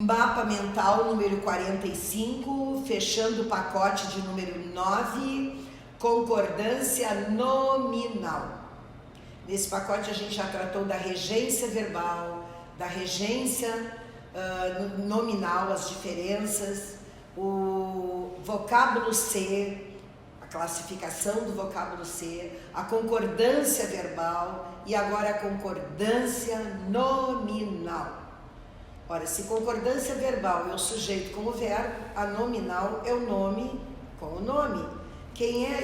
Mapa mental número 45, fechando o pacote de número 9, concordância nominal. Nesse pacote a gente já tratou da regência verbal, da regência nominal, as diferenças, o vocábulo C, a classificação do vocábulo C, a concordância verbal e agora a concordância nominal. Ora, se concordância verbal é o sujeito com o verbo, a nominal é o nome com o nome. Quem é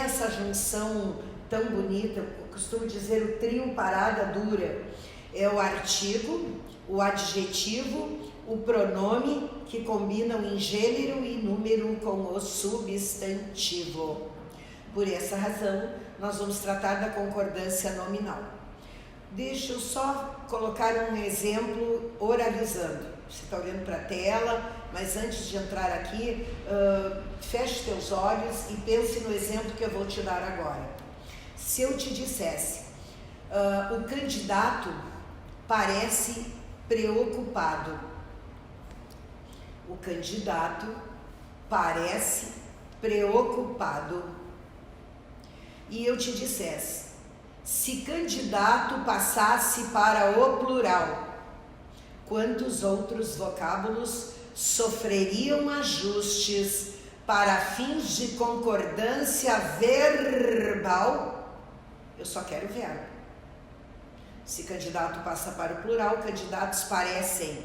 essa junção tão bonita? Eu costumo dizer o trio parada dura. É o artigo, o adjetivo, o pronome que combinam em gênero e número com o substantivo. Por essa razão, nós vamos tratar da concordância nominal. Deixa eu só colocar um exemplo oralizando. Você está olhando para a tela, mas antes de entrar aqui, feche teus olhos e pense no exemplo que eu vou te dar agora. Se eu te dissesse, o candidato parece preocupado. O candidato parece preocupado. E eu te dissesse, se candidato passasse para o plural, quantos outros vocábulos sofreriam ajustes para fins de concordância verbal? Eu só quero verbo. Se candidato passa para o plural, candidatos parecem.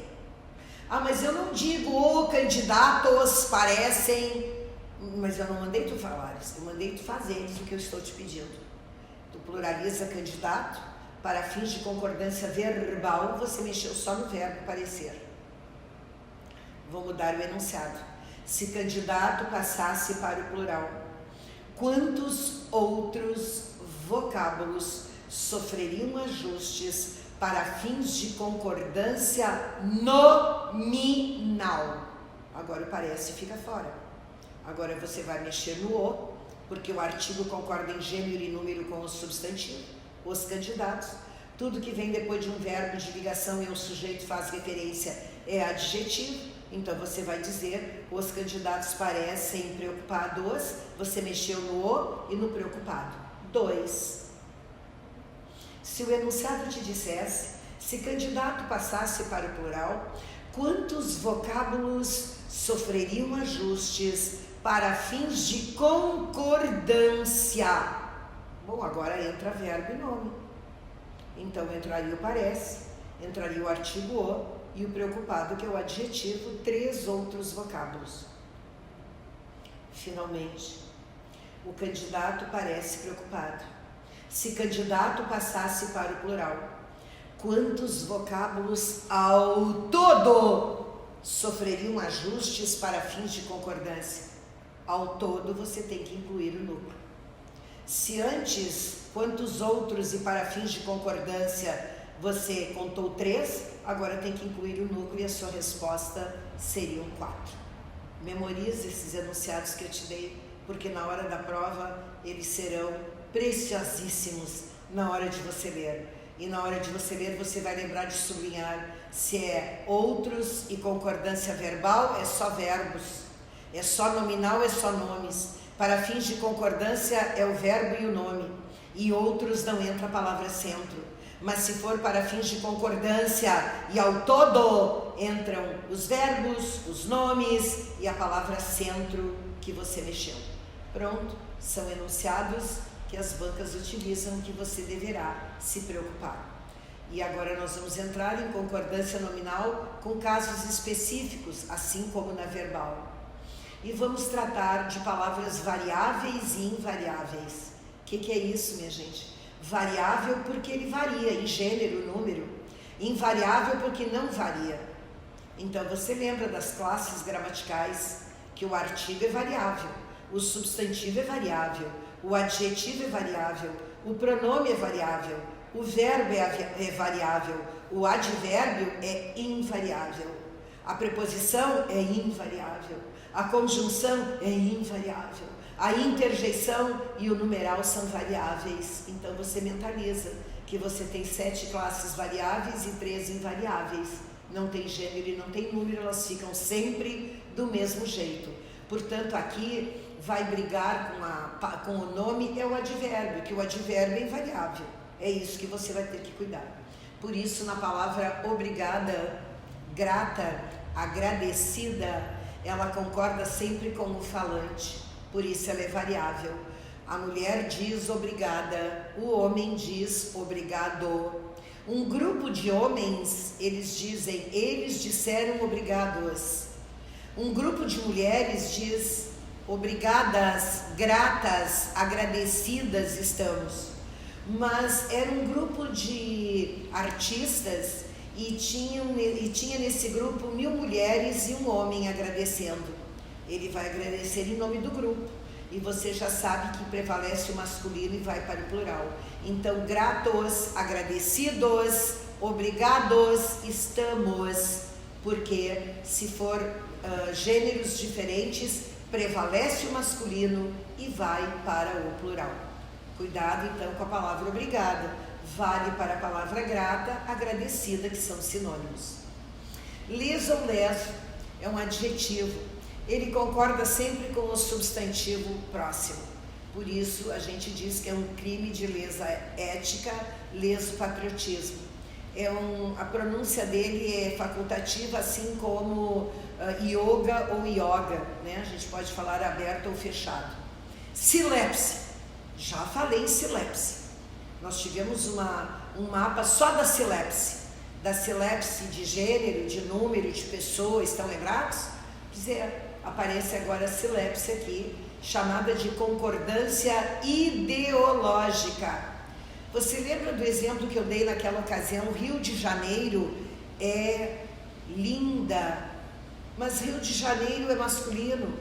Ah, mas eu não digo o candidatos parecem. Mas eu não mandei tu falares, eu mandei tu fazeres o que eu estou te pedindo. Tu pluraliza candidato, para fins de concordância verbal, você mexeu só no verbo parecer. Vou mudar o enunciado. Se candidato passasse para o plural, quantos outros vocábulos sofreriam ajustes para fins de concordância nominal? Agora o parece fica fora. Agora você vai mexer no o, porque o artigo concorda em gênero e número com o substantivo, os candidatos. Tudo que vem depois de um verbo de ligação e o sujeito faz referência é adjetivo. Então você vai dizer, os candidatos parecem preocupados, você mexeu no o e no preocupado. 2. Se o enunciado te dissesse, se candidato passasse para o plural, quantos vocábulos sofreriam ajustes para fins de concordância? Bom, agora entra verbo e nome. Então entraria o parece, entraria o artigo o e o preocupado, que é o adjetivo, 3 outros vocábulos. Finalmente, o candidato parece preocupado. Se candidato passasse para o plural, quantos vocábulos ao todo sofreriam ajustes para fins de concordância? Ao todo você tem que incluir o núcleo. Se antes, quantos outros e para fins de concordância você contou 3, agora tem que incluir o núcleo e a sua resposta seriam 4. Memorize esses enunciados que eu te dei, porque na hora da prova eles serão preciosíssimos na hora de você ler. E na hora de você ler, você vai lembrar de sublinhar se é outros e concordância verbal, é só verbos. É só nominal, é só nomes. Para fins de concordância é o verbo e o nome. E outros não entra a palavra centro. Mas se for para fins de concordância e ao todo, entram os verbos, os nomes e a palavra centro que você mexeu. Pronto, são enunciados que as bancas utilizam, que você deverá se preocupar. E agora nós vamos entrar em concordância nominal com casos específicos, assim como na verbal. E vamos tratar de palavras variáveis e invariáveis. O que é isso, minha gente? Variável porque ele varia em gênero, número. Invariável porque não varia. Então você lembra das classes gramaticais que o artigo é variável, o substantivo é variável, o adjetivo é variável, o pronome é variável, o verbo é variável, o advérbio é invariável, a preposição é invariável, a conjunção é invariável, a interjeição e o numeral são variáveis. Então você mentaliza que você tem 7 classes variáveis e 3 invariáveis. não tem gênero e não tem número, elas ficam sempre do mesmo jeito. Portanto, aqui vai brigar com o nome é o advérbio, que o advérbio é invariável. É isso que você vai ter que cuidar. Por isso, na palavra obrigada, grata, agradecida, ela concorda sempre com o falante. Por isso ela é variável. A mulher diz obrigada, o homem diz obrigado. Um grupo de homens, eles dizem, eles disseram obrigados. Um grupo de mulheres diz obrigadas, gratas, agradecidas estamos. Mas era um grupo de artistas e tinha nesse grupo 1000 mulheres e um homem agradecendo. Ele vai agradecer em nome do grupo. E você já sabe que prevalece o masculino e vai para o plural. Então, gratos, agradecidos, obrigados, estamos. Porque se for gêneros diferentes, prevalece o masculino e vai para o plural. Cuidado então com a palavra obrigada. Vale para a palavra grata, agradecida, que são sinônimos. Leso ou leso é um adjetivo. Ele concorda sempre com o substantivo próximo. Por isso, a gente diz que é um crime de lesa ética, leso patriotismo. A pronúncia dele é facultativa, assim como yoga ou yoga, né? A gente pode falar aberto ou fechado. Silepse. Já falei em silepse. Nós tivemos um mapa só da silepse de gênero, de número, de pessoa, estão lembrados? Quer dizer, aparece agora a silepse aqui, chamada de concordância ideológica. Você lembra do exemplo que eu dei naquela ocasião? Rio de Janeiro é linda, mas Rio de Janeiro é masculino,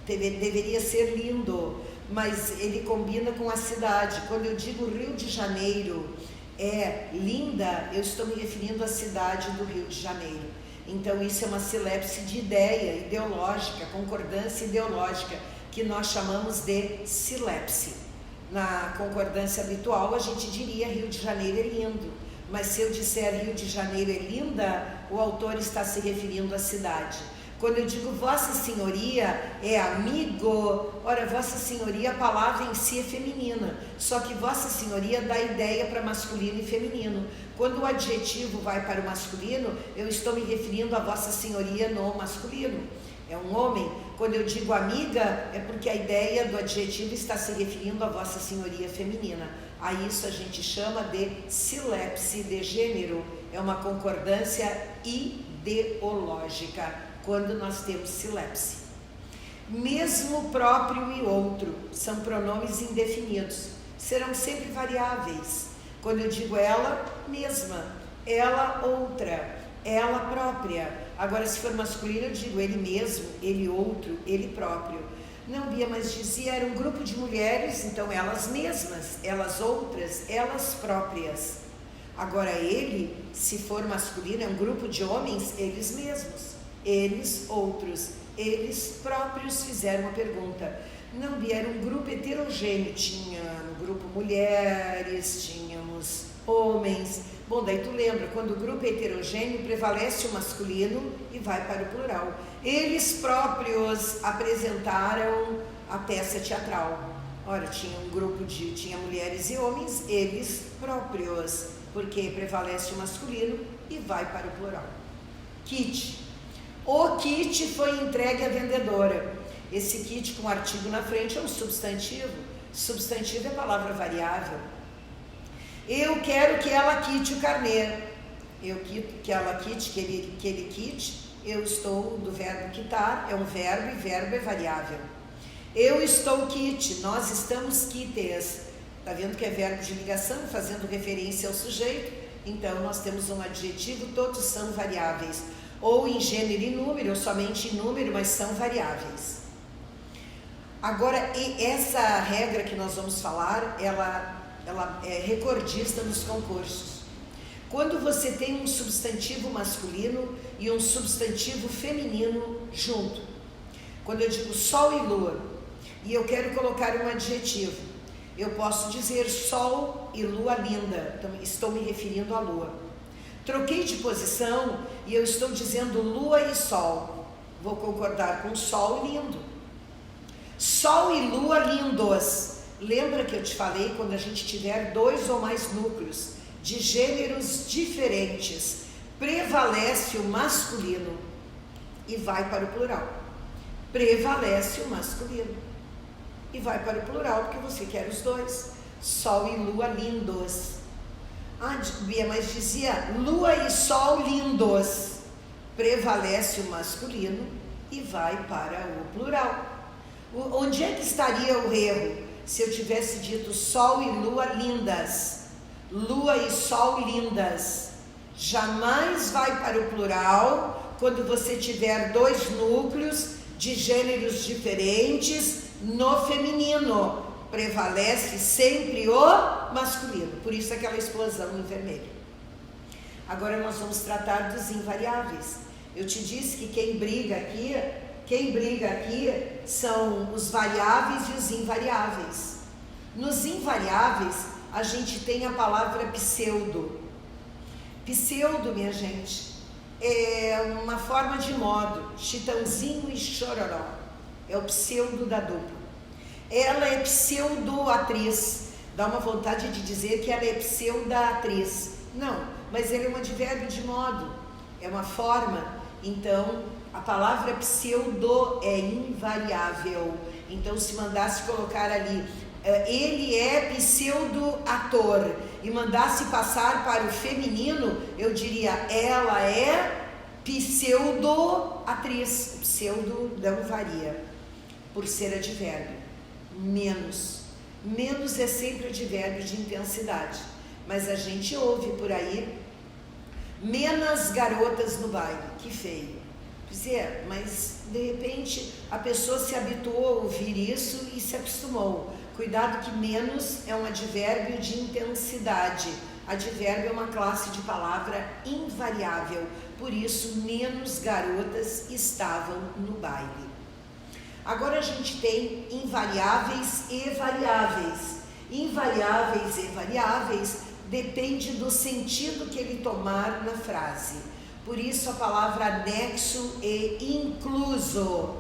deveria ser lindo, mas ele combina com a cidade. Quando eu digo Rio de Janeiro é linda, eu estou me referindo à cidade do Rio de Janeiro. Então isso é uma silepse de ideia ideológica, concordância ideológica, que nós chamamos de silepse. Na concordância habitual a gente diria Rio de Janeiro é lindo, mas se eu disser Rio de Janeiro é linda, o autor está se referindo à cidade. Quando eu digo Vossa Senhoria é amigo, ora, Vossa Senhoria, a palavra em si é feminina, só que Vossa Senhoria dá ideia para masculino e feminino. Quando o adjetivo vai para o masculino, eu estou me referindo a Vossa Senhoria no masculino. É um homem. Quando eu digo amiga, é porque a ideia do adjetivo está se referindo a Vossa Senhoria feminina. A isso a gente chama de silepse de gênero. É uma concordância ideológica quando nós temos silepse. Mesmo, próprio e outro são pronomes indefinidos. Serão sempre variáveis. Quando eu digo ela, mesma. Ela, outra. Ela, própria. Agora, se for masculino, eu digo ele mesmo, ele outro, ele próprio. Não, Bia, mas dizia, era um grupo de mulheres, então elas mesmas, elas outras, elas próprias. Agora, ele, se for masculino, é um grupo de homens, eles mesmos, eles outros, eles próprios fizeram a pergunta. Não, Bia, era um grupo heterogêneo, tinha no grupo mulheres, tínhamos homens. Bom, daí tu lembra, quando o grupo é heterogêneo, prevalece o masculino e vai para o plural. Eles próprios apresentaram a peça teatral. Ora, tinha um grupo tinha mulheres e homens, eles próprios, porque prevalece o masculino e vai para o plural. Kit. O kit foi entregue à vendedora. Esse kit com artigo na frente é um substantivo. Substantivo é palavra variável. Eu quero que ela quite o carnê. Eu quero que ela quite, que ele quite. Eu estou do verbo quitar, é um verbo e verbo é variável. Eu estou quite, nós estamos quites. Está vendo que é verbo de ligação, fazendo referência ao sujeito? Então, nós temos um adjetivo, todos são variáveis. Ou em gênero e número, ou somente em número, mas são variáveis. Agora, essa regra que nós vamos falar, ela é recordista nos concursos. Quando você tem um substantivo masculino e um substantivo feminino junto. Quando eu digo sol e lua, e eu quero colocar um adjetivo, eu posso dizer sol e lua linda, então estou me referindo à lua. Troquei de posição e eu estou dizendo lua e sol. Vou concordar com sol lindo. Sol e lua lindos. Lembra que eu te falei, quando a gente tiver 2 ou mais núcleos de gêneros diferentes, prevalece o masculino e vai para o plural. Prevalece o masculino e vai para o plural, porque você quer os dois. Sol e lua lindos. Ah, Bia, mas dizia lua e sol lindos. Prevalece o masculino e vai para o plural. Onde é que estaria o erro? Se eu tivesse dito sol e lua lindas, lua e sol lindas, jamais vai para o plural quando você tiver 2 núcleos de gêneros diferentes no feminino. Prevalece sempre o masculino, por isso aquela explosão no vermelho. Agora nós vamos tratar dos invariáveis. Eu te disse que quem briga aqui são os variáveis e os invariáveis. Nos invariáveis, a gente tem a palavra pseudo. Pseudo, minha gente, é uma forma de modo, Chitãozinho e Chororó. É o pseudo da dupla. Ela é pseudo-atriz. Dá uma vontade de dizer que ela é pseudo-atriz. Não, mas ele é um advérbio de modo. É uma forma. Então, a palavra pseudo é invariável. Então, se mandasse colocar ali, ele é pseudo-ator, e mandasse passar para o feminino, eu diria, ela é pseudo-atriz. Pseudo não varia, por ser advérbio. Menos é sempre advérbio de intensidade, mas a gente ouve por aí, menos garotas no baile. Que feio. Mas de repente a pessoa se habituou a ouvir isso e se acostumou. Cuidado que menos é um advérbio de intensidade. Advérbio é uma classe de palavra invariável, por isso menos garotas estavam no baile. Agora a gente tem invariáveis e variáveis. Invariáveis e variáveis depende do sentido que ele tomar na frase. Por isso a palavra anexo e incluso.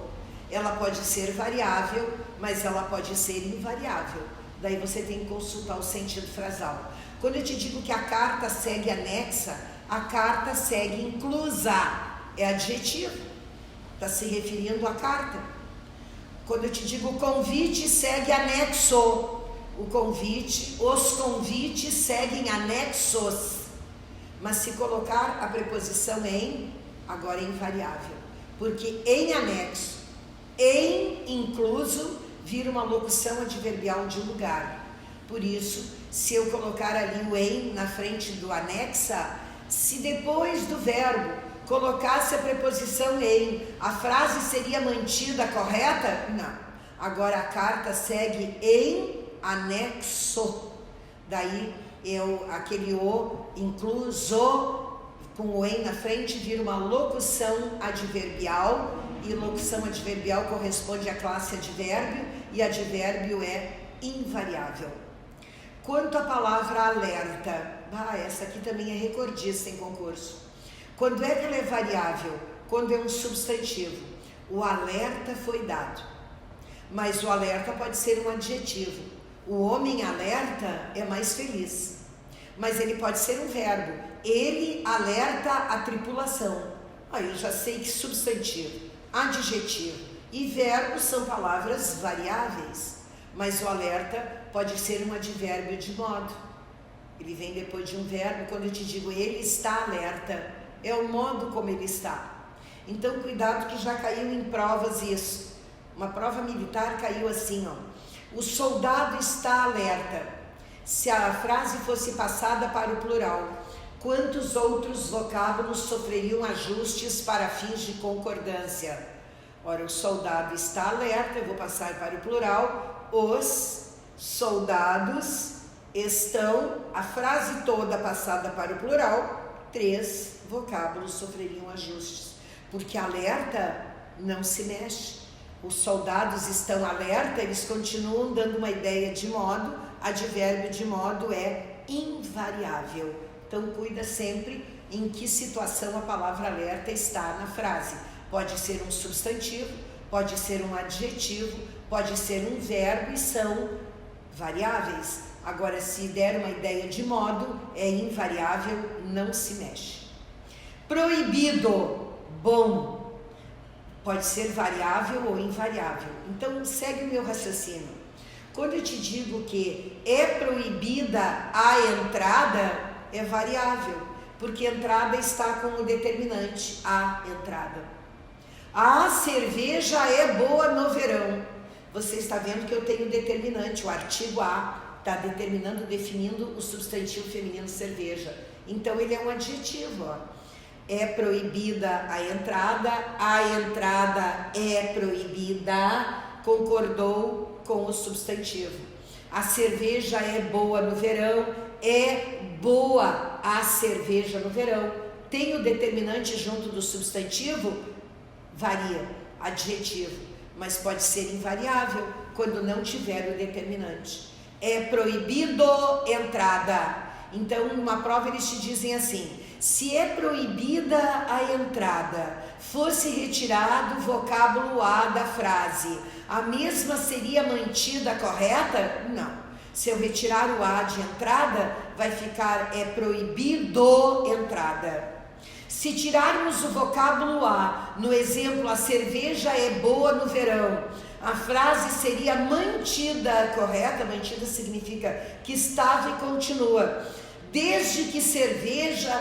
Ela pode ser variável, mas ela pode ser invariável. Daí você tem que consultar o sentido frasal. Quando eu te digo que a carta segue anexa, a carta segue inclusa. É adjetivo. Está se referindo à carta. Quando eu te digo convite, segue anexo. O convite, os convites seguem anexos. Mas se colocar a preposição em, agora é invariável. Porque em anexo, em incluso, vira uma locução adverbial de lugar. Por isso, se eu colocar ali o em na frente do anexa, se depois do verbo colocasse a preposição em, a frase seria mantida correta? Não. Agora a carta segue em anexo. Daí aquele o incluso com o em na frente vira uma locução adverbial, e locução adverbial corresponde à classe advérbio, e advérbio é invariável. Quanto à palavra alerta, essa aqui também é recordista em concurso. Quando é que ela é variável? Quando é um substantivo. O alerta foi dado. Mas o alerta pode ser um adjetivo. O homem alerta é mais feliz. Mas ele pode ser um verbo. Ele alerta a tripulação. Eu já sei que substantivo, adjetivo e verbo são palavras variáveis. Mas o alerta pode ser um advérbio de modo. Ele vem depois de um verbo. Quando eu te digo ele está alerta, é o modo como ele está. Então, cuidado que já caiu em provas isso. Uma prova militar caiu assim, o soldado está alerta. Se a frase fosse passada para o plural, quantos outros vocábulos sofreriam ajustes para fins de concordância? Ora, o soldado está alerta, eu vou passar para o plural, os soldados estão, a frase toda passada para o plural, 3 vocábulos sofreriam ajustes, porque alerta não se mexe. Os soldados estão alerta, eles continuam dando uma ideia de modo, advérbio de modo é invariável. Então cuida sempre em que situação a palavra alerta está na frase. Pode ser um substantivo, pode ser um adjetivo, pode ser um verbo e são variáveis. Agora, se der uma ideia de modo, é invariável, não se mexe. Proibido, bom, pode ser variável ou invariável. Então, segue o meu raciocínio. Quando eu te digo que é proibida a entrada, é variável, porque entrada está com o determinante, a entrada. A cerveja é boa no verão. Você está vendo que eu tenho determinante, o artigo a está determinando, definindo o substantivo feminino cerveja. Então ele é um adjetivo, ó. É proibida a entrada é proibida, concordou com o substantivo. A cerveja é boa no verão, é boa a cerveja no verão. Tem o determinante junto do substantivo, varia, adjetivo, mas pode ser invariável quando não tiver o determinante. É proibido entrada. Então, numa prova eles te dizem assim: se é proibida a entrada, fosse retirado o vocábulo a da frase, a mesma seria mantida correta? Não. Se eu retirar o a de entrada, vai ficar é proibido entrada. Se tirarmos o vocábulo a, no exemplo, a cerveja é boa no verão, a frase seria mantida correta. Mantida significa que estava e continua. Desde que cerveja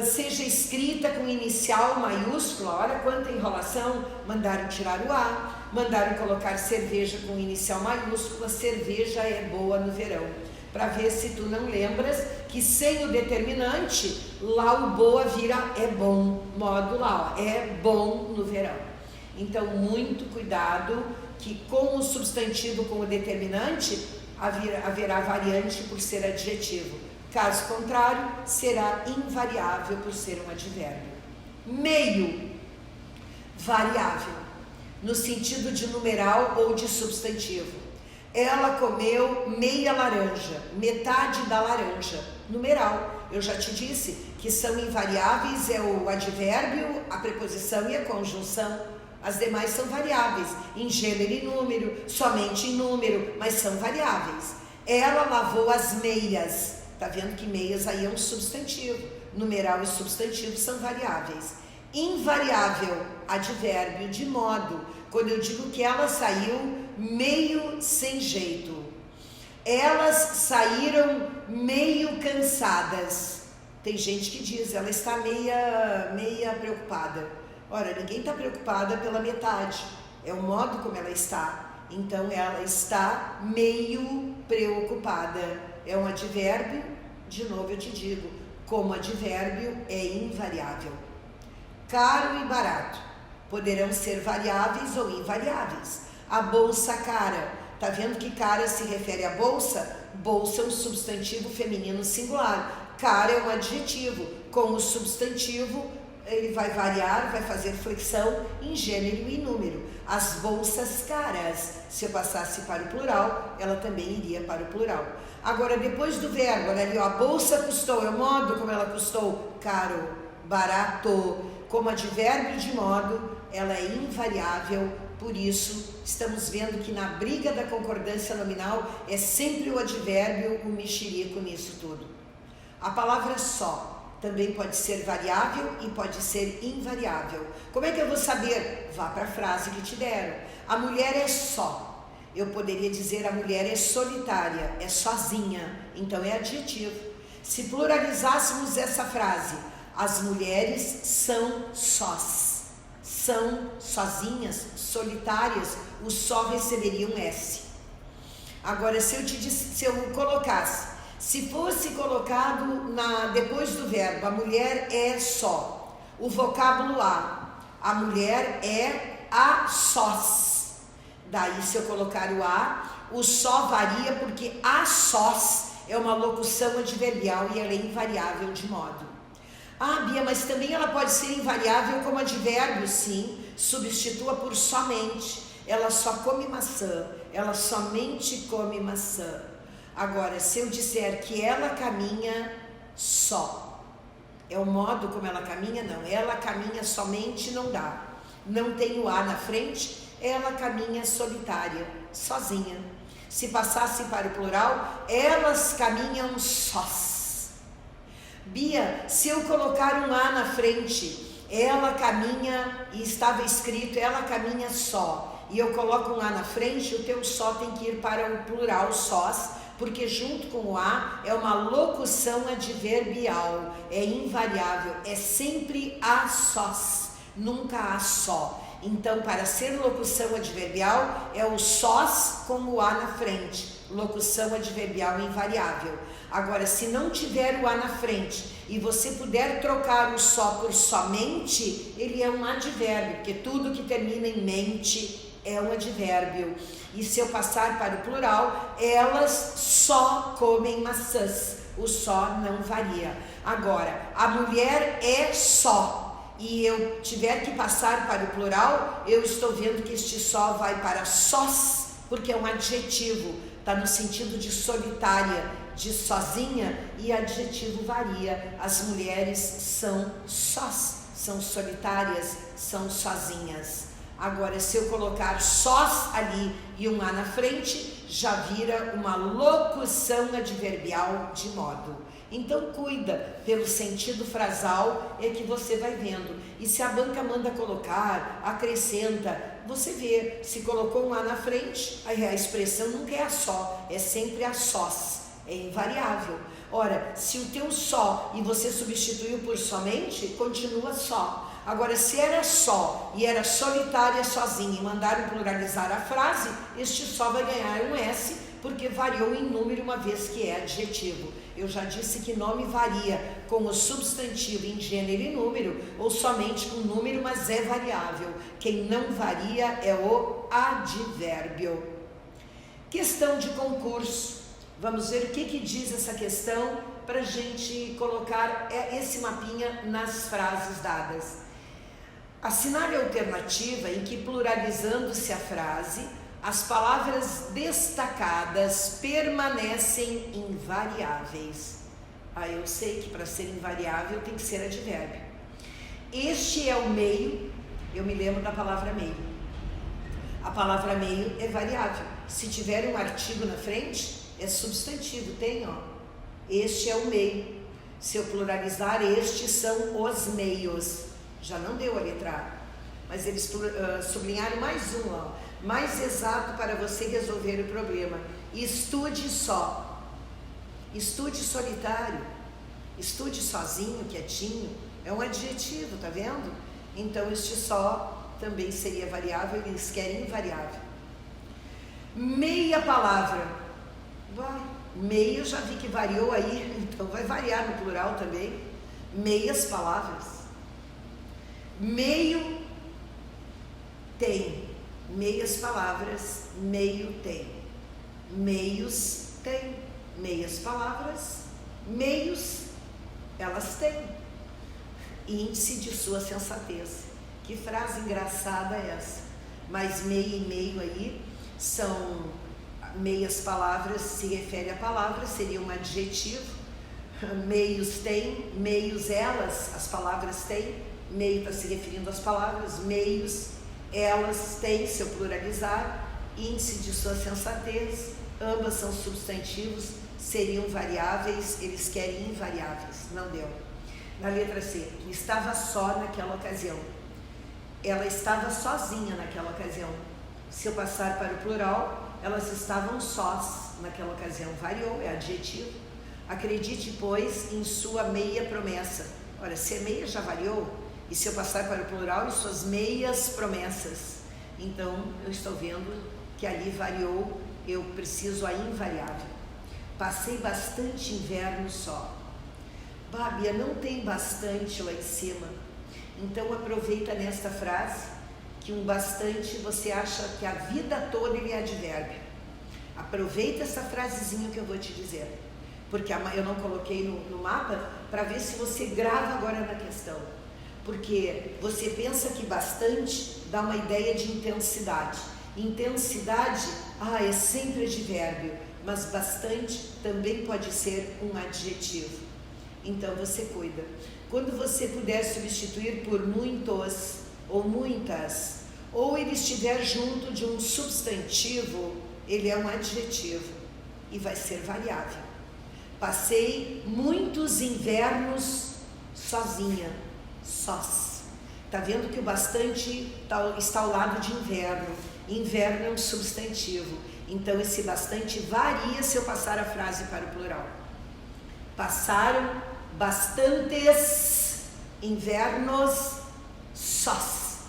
seja escrita com inicial maiúscula, olha quanta enrolação, mandaram tirar o a, mandaram colocar cerveja com inicial maiúscula, cerveja é boa no verão. Para ver se tu não lembras que sem o determinante, lá o boa vira é bom, modo lá, ó, é bom no verão. Então, muito cuidado que com o substantivo, com o determinante, haverá variante por ser adjetivo. Caso contrário, será invariável por ser um advérbio. Meio, variável, no sentido de numeral ou de substantivo. Ela comeu meia laranja, metade da laranja, numeral. Eu já te disse que são invariáveis, é o advérbio, a preposição e a conjunção. As demais são variáveis, em gênero e número, somente em número, mas são variáveis. Ela lavou as meias. Tá vendo que meias aí é um substantivo. Numeral e substantivo são variáveis. Invariável, advérbio de modo. Quando eu digo que ela saiu meio sem jeito. Elas saíram meio cansadas. Tem gente que diz, ela está meia preocupada. Ora, ninguém está preocupada pela metade. É o modo como ela está. Então, ela está meio preocupada. É um advérbio, de novo eu te digo, como advérbio é invariável. Caro e barato poderão ser variáveis ou invariáveis. A bolsa cara, tá vendo que cara se refere à bolsa? Bolsa é um substantivo feminino singular. Cara é um adjetivo, com o substantivo ele vai variar, vai fazer flexão em gênero e número. As bolsas caras, se eu passasse para o plural, ela também iria para o plural. Agora, depois do verbo, olha ali, ó, a bolsa custou, é o modo como ela custou, caro, barato. Como advérbio de modo, ela é invariável, por isso, estamos vendo que na briga da concordância nominal é sempre o advérbio, o mexerico nisso tudo. A palavra só também pode ser variável e pode ser invariável. Como é que eu vou saber? Vá para a frase que te deram. A mulher é só. Eu poderia dizer a mulher é solitária, é sozinha, então é adjetivo. Se pluralizássemos essa frase, as mulheres são sós, são sozinhas, solitárias, o só receberia um S. Agora, se eu colocasse, se fosse colocado depois do verbo, a mulher é só, o vocábulo a mulher é a sós. Daí, se eu colocar o só varia porque a sós é uma locução adverbial e ela é invariável de modo. Ah, Bia, mas também ela pode ser invariável como advérbio, sim. Substitua por somente. Ela só come maçã, ela somente come maçã. Agora, se eu disser que ela caminha só, É o modo como ela caminha? Não, ela caminha somente, não dá. Não tem o A na frente, ela caminha solitária, sozinha. Se passasse para o plural, elas caminham sós. Bia, se eu colocar um A na frente, ela caminha, e estava escrito, ela caminha só, e eu coloco um A na frente, o teu só tem que ir para o plural sós, porque junto com o A é uma locução adverbial, é invariável, é sempre a sós, nunca a só. Então, para ser locução adverbial, é o sós com o A na frente, locução adverbial invariável. Agora, se não tiver o A na frente e você puder trocar o só por somente, ele é um advérbio, porque tudo que termina em mente é um advérbio. E se eu passar para o plural, elas só comem maçãs. O só não varia. Agora, a mulher é só. E eu tiver que passar para o plural, eu estou vendo que este só vai para sós, porque é um adjetivo, está no sentido de solitária, de sozinha, e adjetivo varia. As mulheres são sós, são solitárias, são sozinhas. Agora, se eu colocar sós ali e um A na frente, já vira uma locução adverbial de modo. Então, cuida, pelo sentido frasal é que você vai vendo. E se a banca manda colocar, acrescenta, você vê. Se colocou um A na frente, aí a expressão nunca é a só, é sempre a sós, é invariável. Ora, se o teu só e você substituiu por somente, continua só. Agora, se era só e era solitária, sozinha, e mandaram pluralizar a frase, este só vai ganhar um S, porque variou em número uma vez que é adjetivo. Eu já disse que nome varia com o substantivo em gênero e número, ou somente com número, mas é variável. Quem não varia é o advérbio. Questão de concurso. Vamos ver o que diz essa questão para a gente colocar esse mapinha nas frases dadas. Assinale a alternativa em que, pluralizando-se a frase, as palavras destacadas permanecem invariáveis. Eu sei que para ser invariável tem que ser advérbio. Este é o meio, eu me lembro da palavra meio. A palavra meio é variável. Se tiver um artigo na frente, é substantivo, tem, ó. Este é o meio. Se eu pluralizar, estes são os meios. Já não deu a letra A, mas eles sublinharam mais um, ó, mais exato para você resolver o problema. Estude só, estude solitário, estude sozinho, quietinho, é um adjetivo, tá vendo? Então este só também seria variável, eles querem invariável. Meia palavra, vai, meia eu já vi que variou aí, então vai variar no plural também, meias palavras. Meio tem, meias palavras, meio tem, meios tem, meias palavras, meios elas têm. Índice de sua sensatez. Que frase engraçada é essa? Mas meio e meio aí são meias palavras, se refere a palavras, seria um adjetivo. Meios tem, meios elas, as palavras têm. Meio está se referindo às palavras, meios, elas têm, se eu pluralizar, índice de sua sensatez, ambas são substantivos, seriam variáveis, eles querem invariáveis, não deu. Na letra C, estava só naquela ocasião, ela estava sozinha naquela ocasião. Se eu passar para o plural, elas estavam sós naquela ocasião, variou, é adjetivo. Acredite, pois, em sua meia promessa. Ora, se a meia já variou, e se eu passar para o plural, em suas meias promessas, então eu estou vendo que ali variou, eu preciso a invariável. Passei bastante inverno só. Bábia, não tem bastante lá em cima. Então aproveita nesta frase que um bastante você acha que a vida toda ele é advérbio. Aproveita essa frasezinha que eu vou te dizer, porque eu não coloquei no mapa para ver se você grava agora na questão. Porque você pensa que bastante dá uma ideia de intensidade. Intensidade, é sempre advérbio, mas bastante também pode ser um adjetivo. Então você cuida. Quando você puder substituir por muitos ou muitas, ou ele estiver junto de um substantivo, ele é um adjetivo e vai ser variável. Passei muitos invernos sozinha, sós. Tá vendo que o bastante está ao lado de inverno. Inverno é um substantivo. Então esse bastante varia se eu passar a frase para o plural. Passaram bastantes invernos sós.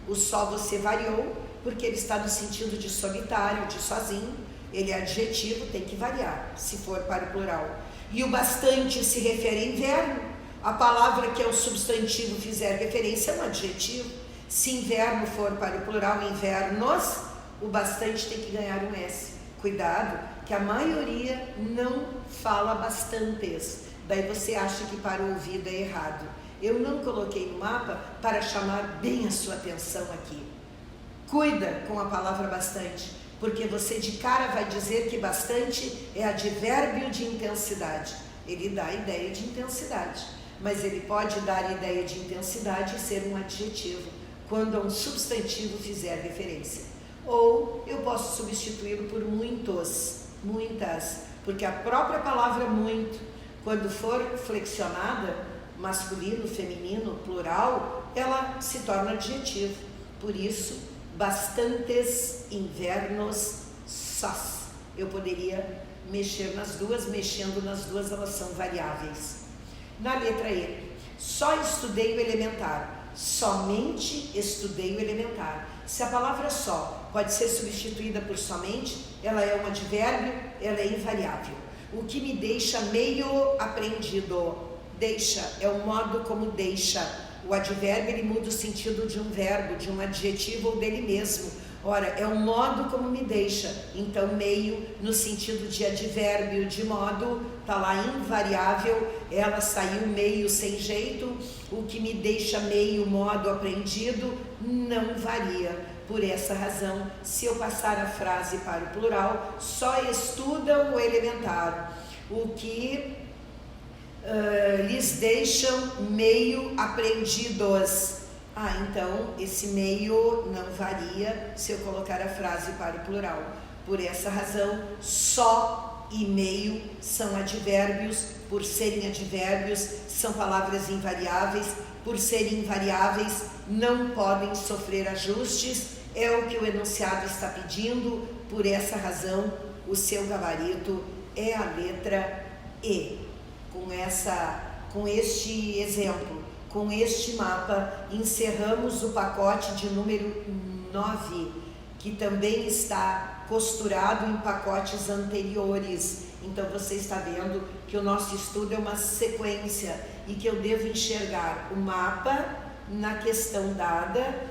O só você variou porque ele está no sentido de solitário, de sozinho. Ele é adjetivo, tem que variar se for para o plural. E o bastante se refere a inverno. A palavra que é o substantivo fizer referência é um adjetivo. Se inverno for para o plural, invernos, o bastante tem que ganhar um S. Cuidado, que a maioria não fala bastantes. Daí você acha que para o ouvido é errado. Eu não coloquei no mapa para chamar bem a sua atenção aqui. Cuida com a palavra bastante, porque você de cara vai dizer que bastante é advérbio de intensidade. Ele dá a ideia de intensidade, mas ele pode dar a ideia de intensidade e ser um adjetivo, quando a um substantivo fizer referência. Ou eu posso substituí-lo por muitos, muitas, porque a própria palavra muito, quando for flexionada, masculino, feminino, plural, ela se torna adjetivo. Por isso, bastantes invernos sós. Eu poderia mexer nas duas, mexendo nas duas, elas são variáveis. Na letra E, só estudei o elementar, somente estudei o elementar. Se a palavra só pode ser substituída por somente, ela é um advérbio, ela é invariável. O que me deixa meio apreendido. Deixa é o modo como deixa. O advérbio ele muda o sentido de um verbo, de um adjetivo ou dele mesmo. Ora, é o modo como me deixa. Então, meio no sentido de advérbio, de modo, tá lá invariável. Ela saiu meio sem jeito. O que me deixa meio modo apreendido não varia. Por essa razão, se eu passar a frase para o plural, só estudam o elementar. O que lhes deixam meio apreendidos. Então esse meio não varia se eu colocar a frase para o plural. Por essa razão, só e meio são advérbios. Por serem advérbios, são palavras invariáveis. Por serem invariáveis, não podem sofrer ajustes. É o que o enunciado está pedindo. Por essa razão, o seu gabarito é a letra E. Com este exemplo, com este mapa, encerramos o pacote de número 9, que também está costurado em pacotes anteriores. Então você está vendo que o nosso estudo é uma sequência e que eu devo enxergar o mapa na questão dada,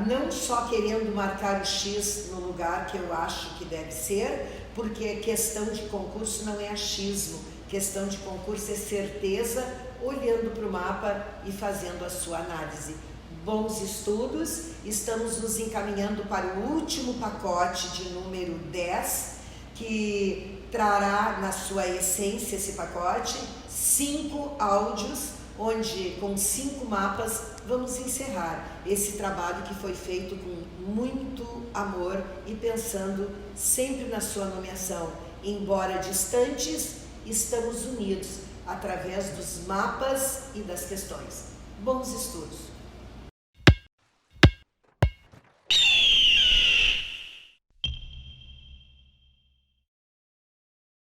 não só querendo marcar o X no lugar que eu acho que deve ser, porque questão de concurso não é achismo. Questão de concurso é certeza, olhando para o mapa e fazendo a sua análise. Bons estudos, estamos nos encaminhando para o último pacote de número 10, que trará na sua essência esse pacote 5 áudios, onde com 5 mapas vamos encerrar esse trabalho que foi feito com muito amor e pensando sempre na sua nomeação. Embora distantes, estamos unidos através dos mapas e das questões. Bons estudos!